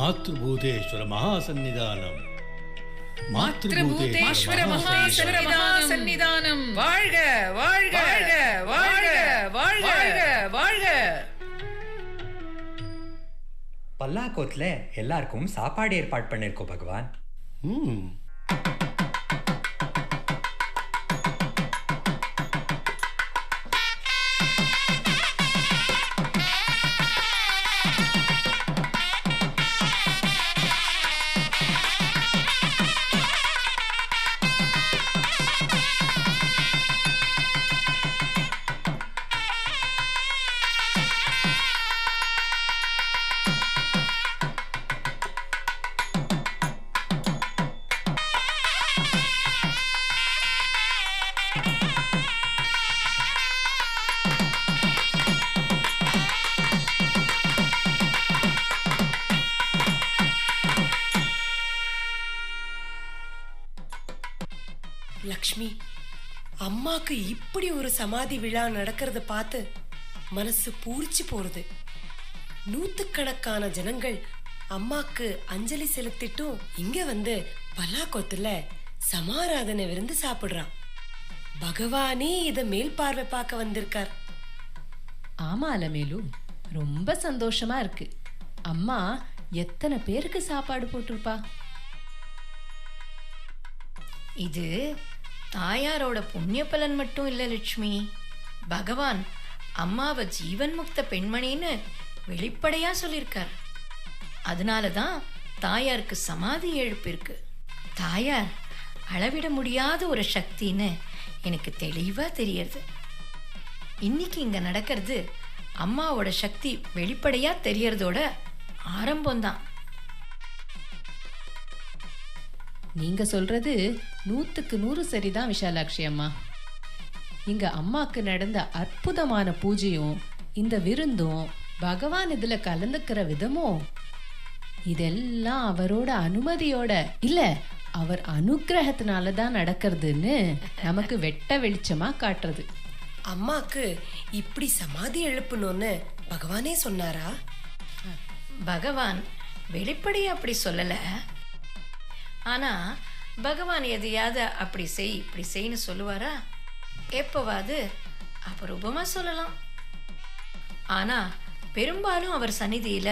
மாத்ருபூதேஸ்வர மகாசன்னிதானம். மாத்ருபூதேஸ்வர மகாசன்னிதானம். வாழ்க வாழ்க வாழ்க வாழ்க வாழ்க. பல்லாக்கோத்துல எல்லாருக்கும் சாப்பாடு ஏற்பாடு பண்ணிருக்கோம் பகவான். லக்ஷ்மி, அம்மாக்கு இப்படி ஒரு சமாதி விழா நடக்கிறத பார்த்து மனசு பூரிச்சு போறது. நூத்துக்கணக்கான ஜனங்கள் அம்மாக்கு அஞ்சலி செலுத்திட்டும் இங்க வந்து பல்லாக்கோத்துல சமாராதனை விருந்து சாப்பிடுறான். பகவானே இத மேல் பார்வை பார்க்க வந்திருக்கார். ஆமா அலமேலு, ரொம்ப சந்தோஷமா இருக்கு. அம்மா எத்தனை பேருக்கு சாப்பாடு போட்டிருப்பா. இது தாயாரோட புண்ணிய பலன் மட்டும் இல்லை லட்சுமி. பகவான் அம்மாவை ஜீவன் முக்த பெண்மணின்னு வெளிப்படையா சொல்லியிருக்கார். அதனால தான் தாயாருக்கு சமாதி எழுப்பிருக்கு. தாயார் அளவிட முடியாத ஒரு சக்தின்னு எனக்கு தெளிவா தெரியறது. இன்னைக்கு இங்க நடக்கிறது அம்மாவோட சக்தி வெளிப்படையா தெரியறதோட ஆரம்பம்தான். நீங்க சொல்றது 100க்கு 100 சரிதான் விஷாலாட்சி அம்மா. இங்க அம்மாக்கு நடந்த அற்புதமான பூஜையும் இந்த விருந்தும் பகவான் இதுல கலந்துக்கிற விதமும் இதெல்லாம் அவரோட அனுமதியோட இல்ல, அவர் அனுகிரகத்தினாலதான் நடக்கிறதுன்னு நமக்கு வெட்ட வெளிச்சமா காட்டுறது. அம்மாக்கு இப்படி சமாதி எழுப்பணும்னு பகவானே சொன்னாரா? பகவான் வெளிப்படையா அப்படி சொல்லல. ஆனா பகவான் எதையாவது அப்படி செய் இப்படி செய்யன்னு சொல்லுவாரா? எப்பவாது அபரூபமா சொல்லலாம். ஆனா பெரும்பாலும் அவர் சந்நிதியில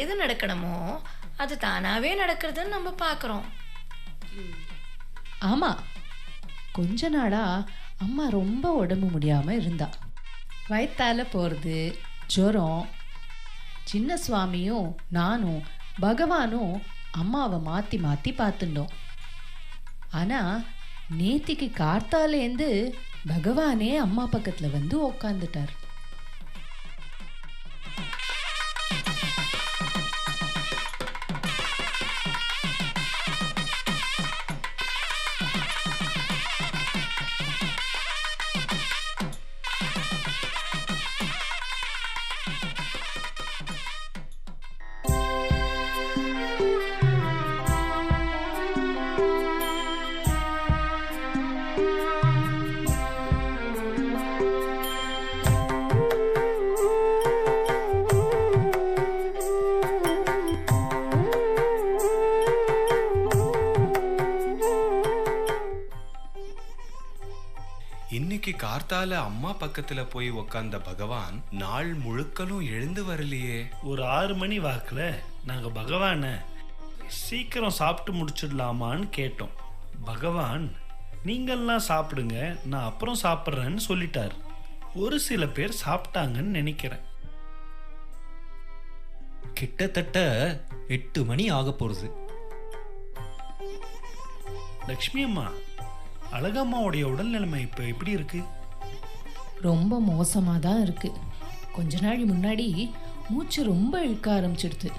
எது நடக்கணுமோ அது தானாவே நடக்கிறதுன்னு நம்ம பார்க்குறோம். ஆமா, கொஞ்ச நாளா அம்மா ரொம்ப உடம்பு முடியாம இருந்தா. வயித்தால போறது, ஜுரம். சின்ன சுவாமியும் நானும் பகவானும் அம்மாவை மாத்தி மாத்தி பார்த்துட்டோம். ஆனா நேத்திக்கு கார்த்தாலேந்து பகவானே அம்மா பக்கத்துல வந்து உக்காந்துட்டார். இன்னைக்கு கார்த்தால அம்மா பக்கத்துல போய் உக்காந்த பகவான் நாள் முழுக்கலும் எழுந்து வரலையே. ஒரு 6 மணி வாக்குல நாங்க பகவான சீக்கிரம் சாப்பிட்டு முடிச்சிடலாமான்னு கேட்டோம். பகவான் நீங்கள்லாம் சாப்பிடுங்க, நான் அப்புறம் சாப்பிட்றேன்னு சொல்லிட்டார். ஒரு சில பேர் சாப்பிட்டாங்கன்னு நினைக்கிறேன். கிட்டத்தட்ட 8 மணி ஆக போறது. லக்ஷ்மி அம்மா, அழகம்மாவுடைய உடல்நிலைமை இப்ப எப்படி இருக்கு? ரொம்ப மோசமாக தான் இருக்கு. கொஞ்ச நாள் முன்னாடி மூச்சு ரொம்ப இழுக்க ஆரம்பிச்சிடுது.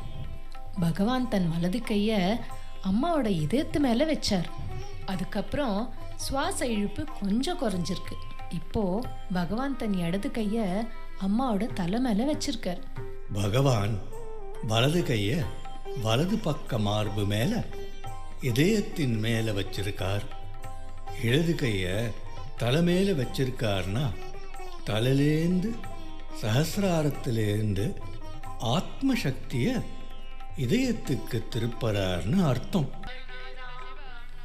பகவான் தன் வலது கைய அம்மாவோட இதயத்து மேல வச்சார். அதுக்கப்புறம் சுவாச இழுப்பு கொஞ்சம் குறைஞ்சிருக்கு. இப்போ பகவான் தன் இடது கைய அம்மாவோட தலை மேல வச்சிருக்கார். பகவான் வலது கைய வலது பக்க மார்பு மேல இதயத்தின் மேல வச்சிருக்கார். இடது கைய தலை மேல வச்சிருக்காருன்னா தலையிலேந்து சஹசிராரத்திலேருந்து ஆத்ம சக்திய இதயத்துக்கு திருப்பறார்னு அர்த்தம்.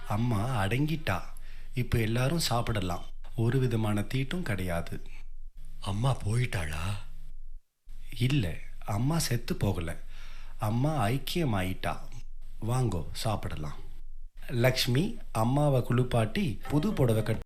அம்மா அடங்கிட்டா. இப்போ எல்லாரும் சாப்பிடலாம். ஒரு விதமான தீட்டும் கிடையாது. அம்மா போயிட்டாளா? இல்லை, அம்மா செத்து போகல. அம்மா ஐக்கியமாயிட்டா. வாங்கோ சாப்பிடலாம். லக்ஷ்மி அம்மாவை குளிப்பாட்டி புது புடவை கட்டி